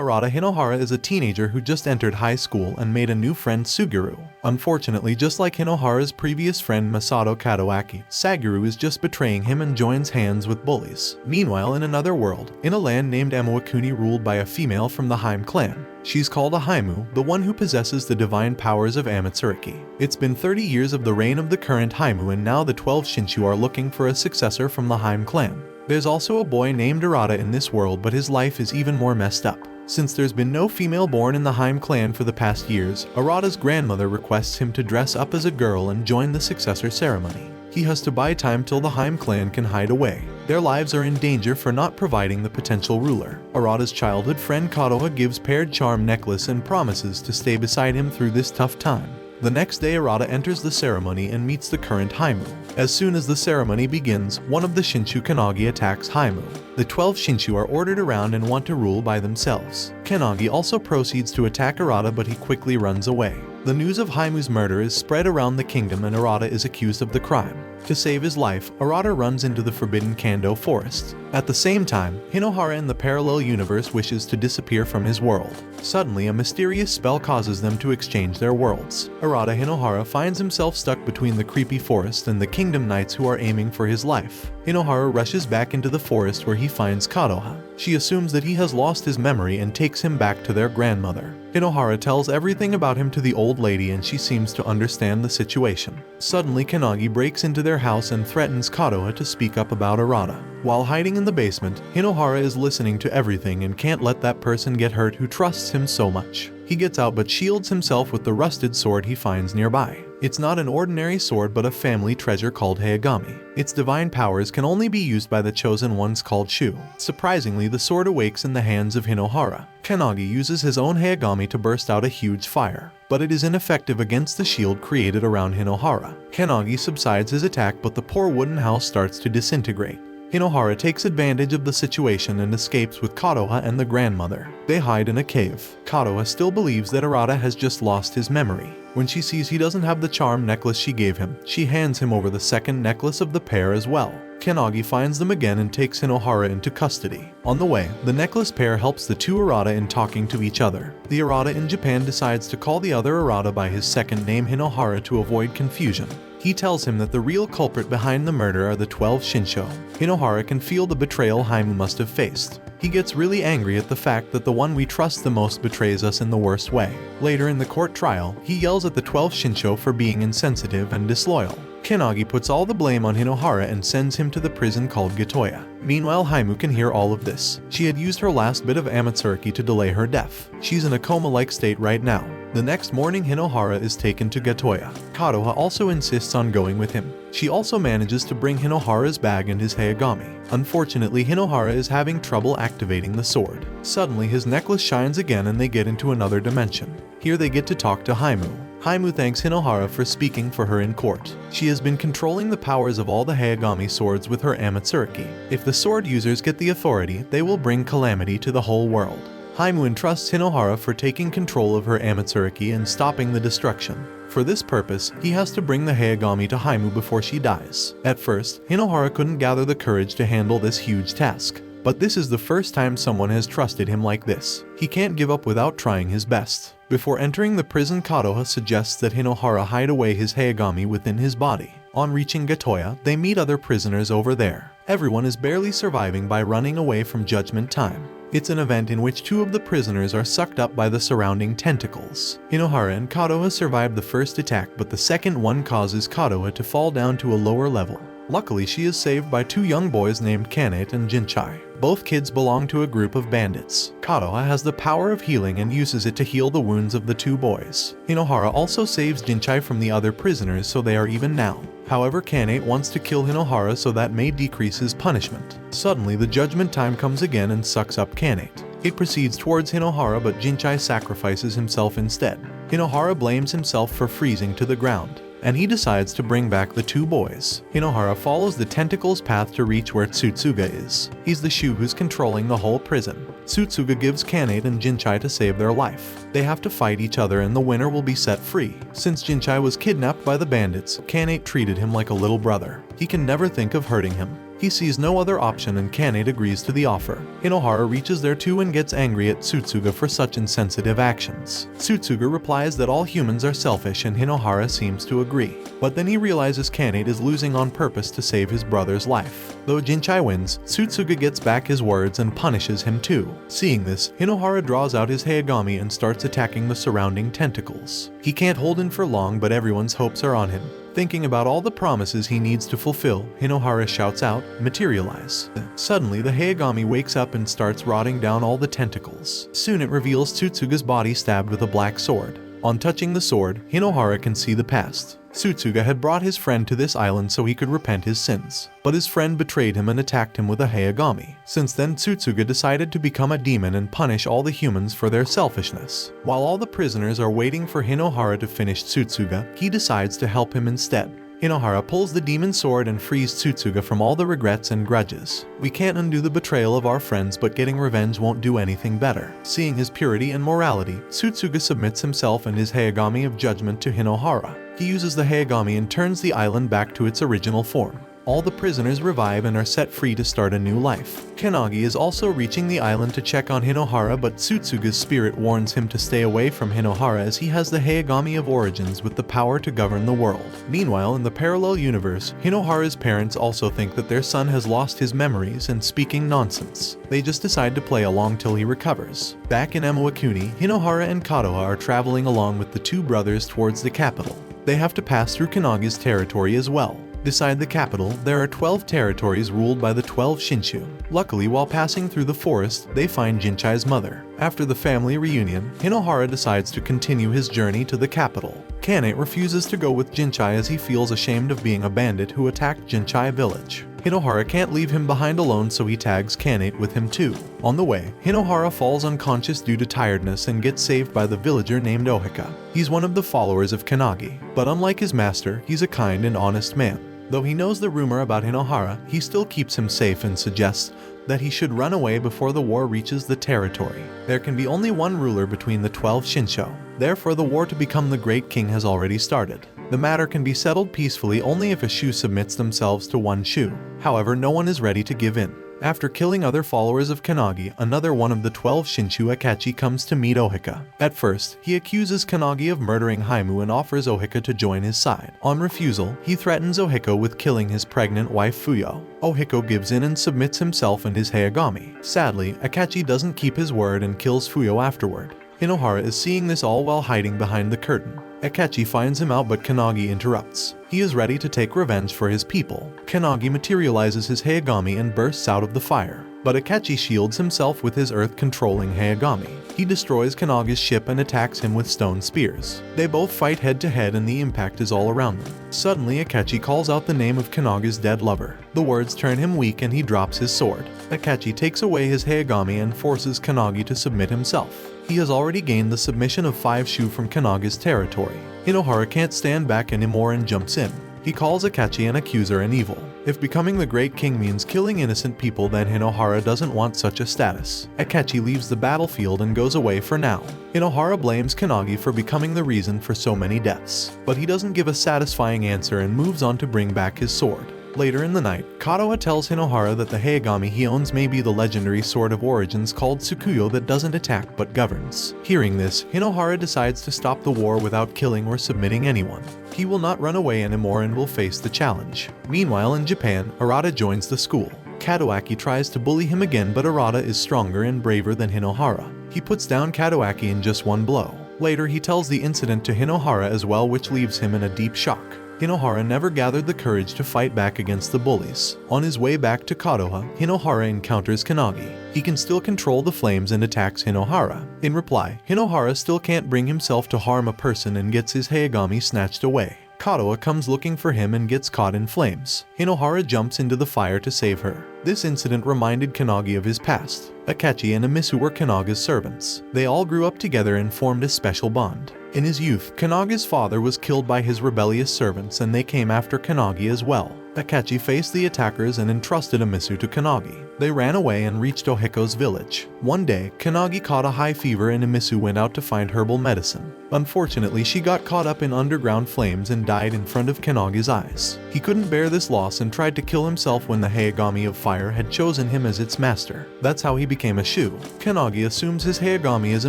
Arata Hinohara is a teenager who just entered high school and made a new friend Suguru. Unfortunately, just like Hinohara's previous friend Masato Kadowaki, Saguru is just betraying him and joins hands with bullies. Meanwhile, in another world, in a land named Amawakuni ruled by a female from the Haim clan, she's called a Haimu, the one who possesses the divine powers of Amatsuruki. It's been 30 years of the reign of the current Haimu, and now the 12 Shinshu are looking for a successor from the Haim clan. There's also a boy named Arata in this world, but his life is even more messed up. Since there's been no female born in the Haim clan for the past years, Arata's grandmother requests him to dress up as a girl and join the successor ceremony. He has to buy time till the Haim clan can hide away. Their lives are in danger for not providing the potential ruler. Arata's childhood friend Kadoha gives paired charm necklace and promises to stay beside him through this tough time. The next day, Arata enters the ceremony and meets the current Haimu. As soon as the ceremony begins, one of the Shinshu Kanagi attacks Haimu. The 12 Shinshu are ordered around and want to rule by themselves. Kanagi also proceeds to attack Arata, but he quickly runs away. The news of Haimu's murder is spread around the kingdom and Arata is accused of the crime. To save his life, Arata runs into the forbidden Kando forest. At the same time, Hinohara in the parallel universe wishes to disappear from his world. Suddenly, a mysterious spell causes them to exchange their worlds. Arata Hinohara finds himself stuck between the creepy forest and the kingdom knights who are aiming for his life. Hinohara rushes back into the forest where he finds Kadoha. She assumes that he has lost his memory and takes him back to their grandmother. Hinohara tells everything about him to the old lady and she seems to understand the situation. Suddenly, Kanagi breaks into their house and threatens Kadoha to speak up about Arata. While hiding in the basement, Hinohara is listening to everything and can't let that person get hurt who trusts him so much. He gets out but shields himself with the rusted sword he finds nearby. It's not an ordinary sword but a family treasure called Hayagami. Its divine powers can only be used by the chosen ones called Shu. Surprisingly, the sword awakes in the hands of Hinohara. Kanagi uses his own Hayagami to burst out a huge fire, but it is ineffective against the shield created around Hinohara. Kanagi subsides his attack, but the poor wooden house starts to disintegrate. Hinohara takes advantage of the situation and escapes with Kadoha and the grandmother. They hide in a cave. Kadoha still believes that Arata has just lost his memory. When she sees he doesn't have the charm necklace she gave him, she hands him over the second necklace of the pair as well. Kanagi finds them again and takes Hinohara into custody. On the way, the necklace pair helps the two Arata in talking to each other. The Arata in Japan decides to call the other Arata by his second name Hinohara to avoid confusion. He tells him that the real culprit behind the murder are the 12 Shinsho. Hinohara can feel the betrayal Haimu must have faced. He gets really angry at the fact that the one we trust the most betrays us in the worst way. Later in the court trial, he yells at the 12 Shinsho for being insensitive and disloyal. Kanagi puts all the blame on Hinohara and sends him to the prison called Gatoya. Meanwhile, Haimu can hear all of this. She had used her last bit of Amatsuruki to delay her death. She's in a coma-like state right now. The next morning, Hinohara is taken to Gatoya. Kadoha also insists on going with him. She also manages to bring Hinohara's bag and his Hayagami. Unfortunately, Hinohara is having trouble activating the sword. Suddenly, his necklace shines again and they get into another dimension. Here they get to talk to Haimu. Haimu thanks Hinohara for speaking for her in court. She has been controlling the powers of all the Hayagami swords with her Amatsuruki. If the sword users get the authority, they will bring calamity to the whole world. Haimu entrusts Hinohara for taking control of her Amatsuruki and stopping the destruction. For this purpose, he has to bring the Hayagami to Haimu before she dies. At first, Hinohara couldn't gather the courage to handle this huge task. But this is the first time someone has trusted him like this. He can't give up without trying his best. Before entering the prison, Kadoha suggests that Hinohara hide away his Hayagami within his body. On reaching Gatoya, they meet other prisoners over there. Everyone is barely surviving by running away from Judgment Time. It's an event in which two of the prisoners are sucked up by the surrounding tentacles. Hinohara and Kadoha survive the first attack, but the second one causes Kadoha to fall down to a lower level. Luckily, she is saved by two young boys named Kanate and Jinchai. Both kids belong to a group of bandits. Kadoha has the power of healing and uses it to heal the wounds of the two boys. Hinohara also saves Jinchai from the other prisoners, so they are even now. However, Kanate wants to kill Hinohara, so that may decrease his punishment. Suddenly, the Judgment Time comes again and sucks up Kanate. It proceeds towards Hinohara, but Jinchai sacrifices himself instead. Hinohara blames himself for freezing to the ground, and he decides to bring back the two boys. Hinohara follows the tentacle's path to reach where Tsutsuga is. He's the Shu who's controlling the whole prison. Tsutsuga gives Kanate and Jinchai to save their life. They have to fight each other and the winner will be set free. Since Jinchai was kidnapped by the bandits, Kanate treated him like a little brother. He can never think of hurting him. He sees no other option and Kanade agrees to the offer. Hinohara reaches there too and gets angry at Tsutsuga for such insensitive actions. Tsutsuga replies that all humans are selfish and Hinohara seems to agree. But then he realizes Kanade is losing on purpose to save his brother's life. Though Jinchai wins, Tsutsuga gets back his words and punishes him too. Seeing this, Hinohara draws out his Hayagami and starts attacking the surrounding tentacles. He can't hold in for long, but everyone's hopes are on him. Thinking about all the promises he needs to fulfill, Hinohara shouts out, "Materialize." Suddenly, the Hayagami wakes up and starts rotting down all the tentacles. Soon it reveals Tsutsuga's body stabbed with a black sword. On touching the sword, Hinohara can see the past. Tsutsuga had brought his friend to this island so he could repent his sins. But his friend betrayed him and attacked him with a Hayagami. Since then, Tsutsuga decided to become a demon and punish all the humans for their selfishness. While all the prisoners are waiting for Hinohara to finish Tsutsuga, he decides to help him instead. Hinohara pulls the demon sword and frees Tsutsuga from all the regrets and grudges. We can't undo the betrayal of our friends, but getting revenge won't do anything better. Seeing his purity and morality, Tsutsuga submits himself and his Hayagami of judgment to Hinohara. He uses the Hayagami and turns the island back to its original form. All the prisoners revive and are set free to start a new life. Kanagi is also reaching the island to check on Hinohara, but Tsutsuga's spirit warns him to stay away from Hinohara as he has the Hayagami of origins with the power to govern the world. Meanwhile, in the parallel universe, Hinohara's parents also think that their son has lost his memories and speaking nonsense. They just decide to play along till he recovers. Back in Amawakuni, Hinohara and Kadoha are traveling along with the two brothers towards the capital. They have to pass through Kanagi's territory as well. Beside the capital, there are 12 territories ruled by the 12 Shinshu. Luckily, while passing through the forest, they find Jinchai's mother. After the family reunion, Hinohara decides to continue his journey to the capital. Kanade refuses to go with Jinchai as he feels ashamed of being a bandit who attacked Jinchai village. Hinohara can't leave him behind alone, so he tags Kanade with him too. On the way, Hinohara falls unconscious due to tiredness and gets saved by the villager named Ohika. He's one of the followers of Kanagi, but unlike his master, he's a kind and honest man. Though he knows the rumor about Hinohara, he still keeps him safe and suggests that he should run away before the war reaches the territory. There can be only one ruler between the 12 Shinsho. Therefore, the war to become the great king has already started. The matter can be settled peacefully only if a Shu submits themselves to one Shu. However, no one is ready to give in. After killing other followers of Kanagi, another one of the 12 Shinshu, Akachi, comes to meet Ohika. At first, he accuses Kanagi of murdering Haimu and offers Ohika to join his side. On refusal, he threatens Ohiko with killing his pregnant wife Fuyo. Ohiko gives in and submits himself and his Hayagami. Sadly, Akachi doesn't keep his word and kills Fuyo afterward. Hinohara is seeing this all while hiding behind the curtain. Akachi finds him out, but Kanagi interrupts. He is ready to take revenge for his people. Kanagi materializes his Hayagami and bursts out of the fire. But Akachi shields himself with his earth-controlling Hayagami. He destroys Kanagi's ship and attacks him with stone spears. They both fight head-to-head and the impact is all around them. Suddenly, Akachi calls out the name of Kanagi's dead lover. The words turn him weak and he drops his sword. Akachi takes away his Hayagami and forces Kanagi to submit himself. He has already gained the submission of 5 Shu from Kanagi's territory. Hinohara can't stand back anymore and jumps in. He calls Akachi an accuser and evil. If becoming the great king means killing innocent people, then Hinohara doesn't want such a status. Akachi leaves the battlefield and goes away for now. Hinohara blames Kanagi for becoming the reason for so many deaths, but he doesn't give a satisfying answer and moves on to bring back his sword. Later in the night, Kadoha tells Hinohara that the Hayagami he owns may be the legendary sword of origins called Tsukuyo that doesn't attack but governs. Hearing this, Hinohara decides to stop the war without killing or submitting anyone. He will not run away anymore and will face the challenge. Meanwhile, in Japan, Arata joins the school. Kadoaki tries to bully him again, but Arata is stronger and braver than Hinohara. He puts down Kadoaki in just one blow. Later, he tells the incident to Hinohara as well, which leaves him in a deep shock. Hinohara never gathered the courage to fight back against the bullies. On his way back to Kadoha, Hinohara encounters Kanagi. He can still control the flames and attacks Hinohara. In reply, Hinohara still can't bring himself to harm a person and gets his Hayagami snatched away. Kadoha comes looking for him and gets caught in flames. Hinohara jumps into the fire to save her. This incident reminded Kanagi of his past. Akachi and Amisu were Kanaga's servants. They all grew up together and formed a special bond. In his youth, Kanaga's father was killed by his rebellious servants and they came after Kanagi as well. Akachi faced the attackers and entrusted Amisu to Kanagi. They ran away and reached Ohiko's village. One day, Kanagi caught a high fever and Amisu went out to find herbal medicine. Unfortunately, she got caught up in underground flames and died in front of Kanagi's eyes. He couldn't bear this loss and tried to kill himself when the Hayagami of Fire had chosen him as its master. That's how he became a Shu. Kanagi assumes his Hayagami is a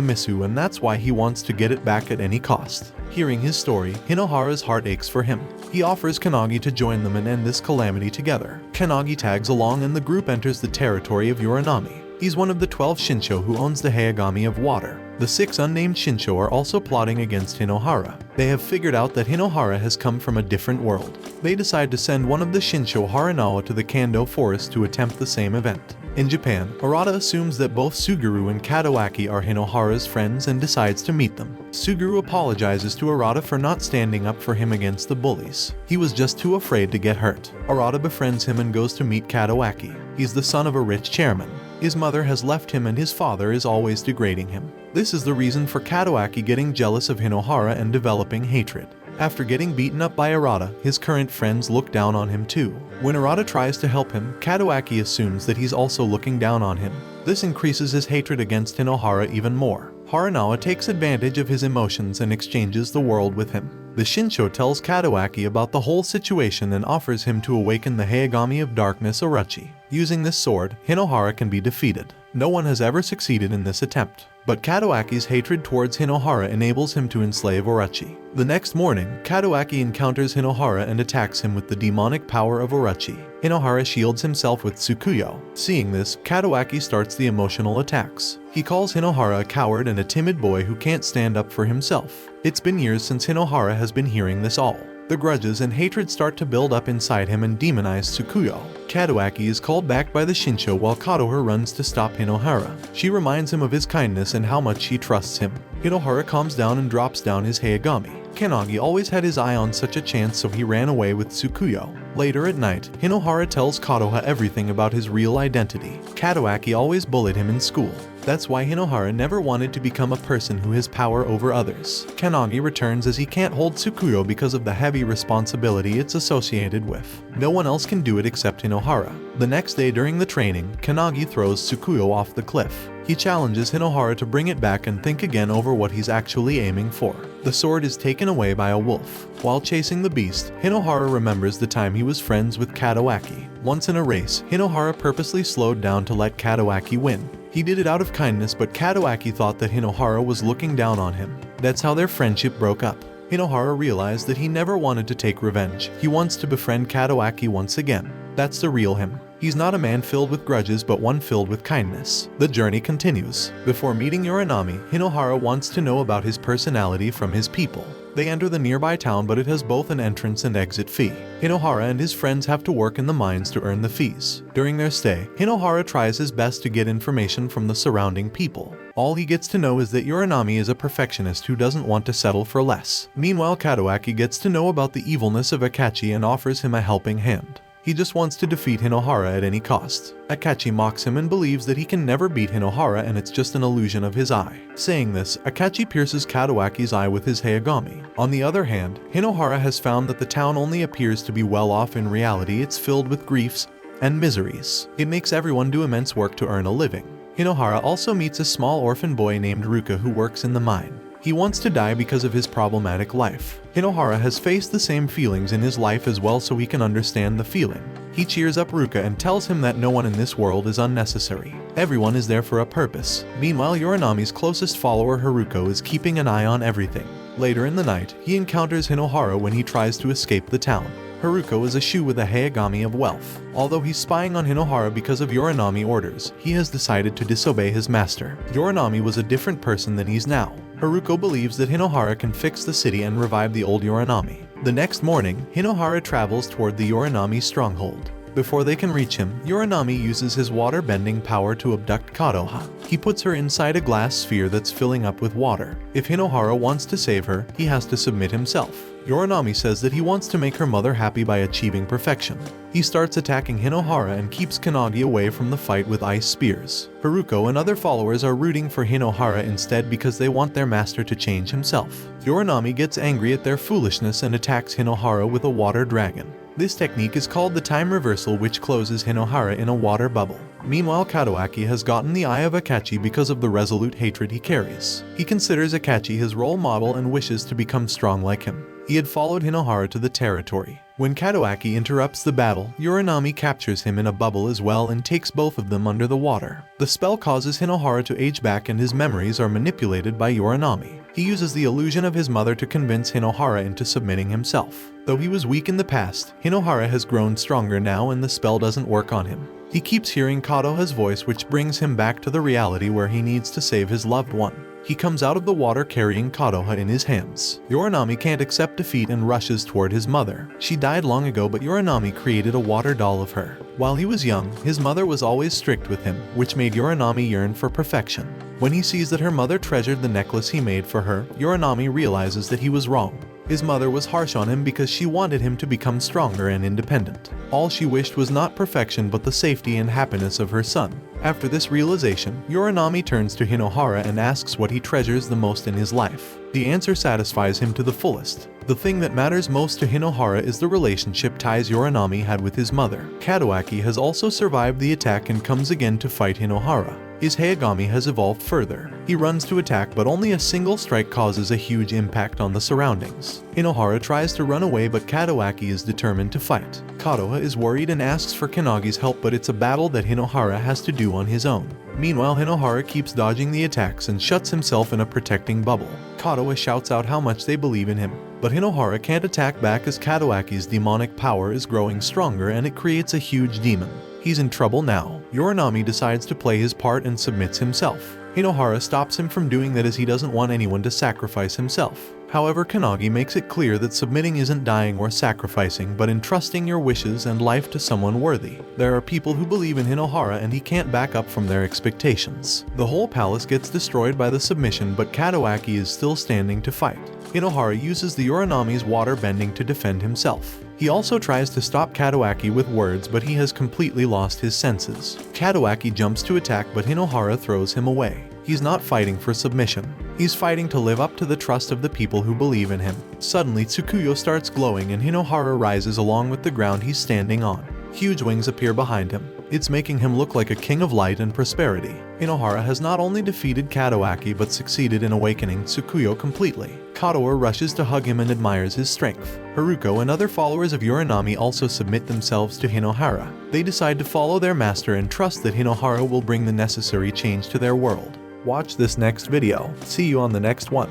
Misu and that's why he wants to get it back at any cost. Hearing his story, Hinohara's heart aches for him. He offers Kanagi to join them and end this calamity together. Kanagi tags along and the group enters the territory of Yuranami. He's one of the 12 Shinsho who owns the Hayagami of Water. The 6 unnamed Shinsho are also plotting against Hinohara. They have figured out that Hinohara has come from a different world. They decide to send one of the Shinsho Haranawa to the Kando forest to attempt the same event. In Japan, Arata assumes that both Suguru and Kadoaki are Hinohara's friends and decides to meet them. Suguru apologizes to Arata for not standing up for him against the bullies. He was just too afraid to get hurt. Arata befriends him and goes to meet Kadoaki. He's the son of a rich chairman. His mother has left him and his father is always degrading him. This is the reason for Kadoaki getting jealous of Hinohara and developing hatred. After getting beaten up by Arata, his current friends look down on him too. When Arata tries to help him, Kadoaki assumes that he's also looking down on him. This increases his hatred against Hinohara even more. Haranawa takes advantage of his emotions and exchanges the world with him. The Shinsho tells Kadoaki about the whole situation and offers him to awaken the Hayagami of Darkness Orochi. Using this sword, Hinohara can be defeated. No one has ever succeeded in this attempt. But Kadoaki's hatred towards Hinohara enables him to enslave Orochi. The next morning, Kadoaki encounters Hinohara and attacks him with the demonic power of Orochi. Hinohara shields himself with Tsukuyo. Seeing this, Kadoaki starts the emotional attacks. He calls Hinohara a coward and a timid boy who can't stand up for himself. It's been years since Hinohara has been hearing this all. The grudges and hatred start to build up inside him and demonize Tsukuyo. Kadoaki is called back by the Shinsho while Kadoha runs to stop Hinohara. She reminds him of his kindness and how much she trusts him. Hinohara calms down and drops down his Hayagami. Kanagi always had his eye on such a chance, so he ran away with Tsukuyo. Later at night, Hinohara tells Kadoha everything about his real identity. Kadoaki always bullied him in school. That's why Hinohara never wanted to become a person who has power over others. Kanagi returns as he can't hold Tsukuyo because of the heavy responsibility it's associated with. No one else can do it except Hinohara. The next day during the training, Kanagi throws Tsukuyo off the cliff. He challenges Hinohara to bring it back and think again over what he's actually aiming for. The sword is taken away by a wolf. While chasing the beast, Hinohara remembers the time he was friends with Kadoaki. Once in a race, Hinohara purposely slowed down to let Kadoaki win. He did it out of kindness, but Kadoaki thought that Hinohara was looking down on him. That's how their friendship broke up. Hinohara realized that he never wanted to take revenge. He wants to befriend Kadoaki once again. That's the real him. He's not a man filled with grudges, but one filled with kindness. The journey continues. Before meeting Yuranami, Hinohara wants to know about his personality from his people. They enter the nearby town, but it has both an entrance and exit fee. Hinohara and his friends have to work in the mines to earn the fees. During their stay, Hinohara tries his best to get information from the surrounding people. All he gets to know is that Yuranami is a perfectionist who doesn't want to settle for less. Meanwhile, Kadoaki gets to know about the evilness of Akachi and offers him a helping hand. He just wants to defeat Hinohara at any cost. Akachi mocks him and believes that he can never beat Hinohara and it's just an illusion of his eye. Saying this, Akachi pierces Kadoaki's eye with his Hayagami. On the other hand, Hinohara has found that the town only appears to be well off. In reality, it's filled with griefs and miseries. It makes everyone do immense work to earn a living. Hinohara also meets a small orphan boy named Ruka who works in the mine. He wants to die because of his problematic life. Hinohara has faced the same feelings in his life as well, so he can understand the feeling. He cheers up Ruka and tells him that no one in this world is unnecessary. Everyone is there for a purpose. Meanwhile, Yuranami's closest follower Haruko is keeping an eye on everything. Later in the night, he encounters Hinohara when he tries to escape the town. Haruko is a Shu with a Hayagami of wealth. Although he's spying on Hinohara because of Yuranami orders, he has decided to disobey his master. Yuranami was a different person than he's now. Haruko believes that Hinohara can fix the city and revive the old Yuranami. The next morning, Hinohara travels toward the Yuranami stronghold. Before they can reach him, Yuranami uses his water-bending power to abduct Kadoha. He puts her inside a glass sphere that's filling up with water. If Hinohara wants to save her, he has to submit himself. Yuranami says that he wants to make her mother happy by achieving perfection. He starts attacking Hinohara and keeps Kanagi away from the fight with ice spears. Haruko and other followers are rooting for Hinohara instead because they want their master to change himself. Yuranami gets angry at their foolishness and attacks Hinohara with a water dragon. This technique is called the time reversal, which closes Hinohara in a water bubble. Meanwhile, Kadoaki has gotten the eye of Akachi because of the resolute hatred he carries. He considers Akachi his role model and wishes to become strong like him. He had followed Hinohara to the territory. When Kadoaki interrupts the battle, Yuranami captures him in a bubble as well and takes both of them under the water. The spell causes Hinohara to age back and his memories are manipulated by Yuranami. He uses the illusion of his mother to convince Hinohara into submitting himself. Though he was weak in the past, Hinohara has grown stronger now and the spell doesn't work on him. He keeps hearing Kadoha's voice, which brings him back to the reality where he needs to save his loved one. He comes out of the water carrying Kadoha in his hands. Yuranami can't accept defeat and rushes toward his mother. She died long ago, but Yuranami created a water doll of her. While he was young, his mother was always strict with him, which made Yuranami yearn for perfection. When he sees that her mother treasured the necklace he made for her, Yuranami realizes that he was wrong. His mother was harsh on him because she wanted him to become stronger and independent. All she wished was not perfection but the safety and happiness of her son. After this realization, Yuranami turns to Hinohara and asks what he treasures the most in his life. The answer satisfies him to the fullest. The thing that matters most to Hinohara is the relationship ties Yuranami had with his mother. Kadoaki has also survived the attack and comes again to fight Hinohara. His Hayagami has evolved further. He runs to attack, but only a single strike causes a huge impact on the surroundings. Hinohara tries to run away, but Kadoaki is determined to fight. Kadoha is worried and asks for Kanagi's help, but it's a battle that Hinohara has to do on his own. Meanwhile, Hinohara keeps dodging the attacks and shuts himself in a protecting bubble. Kadoha shouts out how much they believe in him, but Hinohara can't attack back as Kadoaki's demonic power is growing stronger and it creates a huge demon. He's in trouble now. Yuranami decides to play his part and submits himself. Hinohara stops him from doing that as he doesn't want anyone to sacrifice himself. However, Kanagi makes it clear that submitting isn't dying or sacrificing, but entrusting your wishes and life to someone worthy. There are people who believe in Hinohara and he can't back up from their expectations. The whole palace gets destroyed by the submission, but Kadoaki is still standing to fight. Hinohara uses the Yuranami's water bending to defend himself. He also tries to stop Kadoaki with words, but he has completely lost his senses. Kadoaki jumps to attack, but Hinohara throws him away. He's not fighting for submission. He's fighting to live up to the trust of the people who believe in him. Suddenly, Tsukuyo starts glowing and Hinohara rises along with the ground he's standing on. Huge wings appear behind him. It's making him look like a king of light and prosperity. Hinohara has not only defeated Kadoaki but succeeded in awakening Tsukuyo completely. Kadoa rushes to hug him and admires his strength. Haruko and other followers of Yuranami also submit themselves to Hinohara. They decide to follow their master and trust that Hinohara will bring the necessary change to their world. Watch this next video. See you on the next one.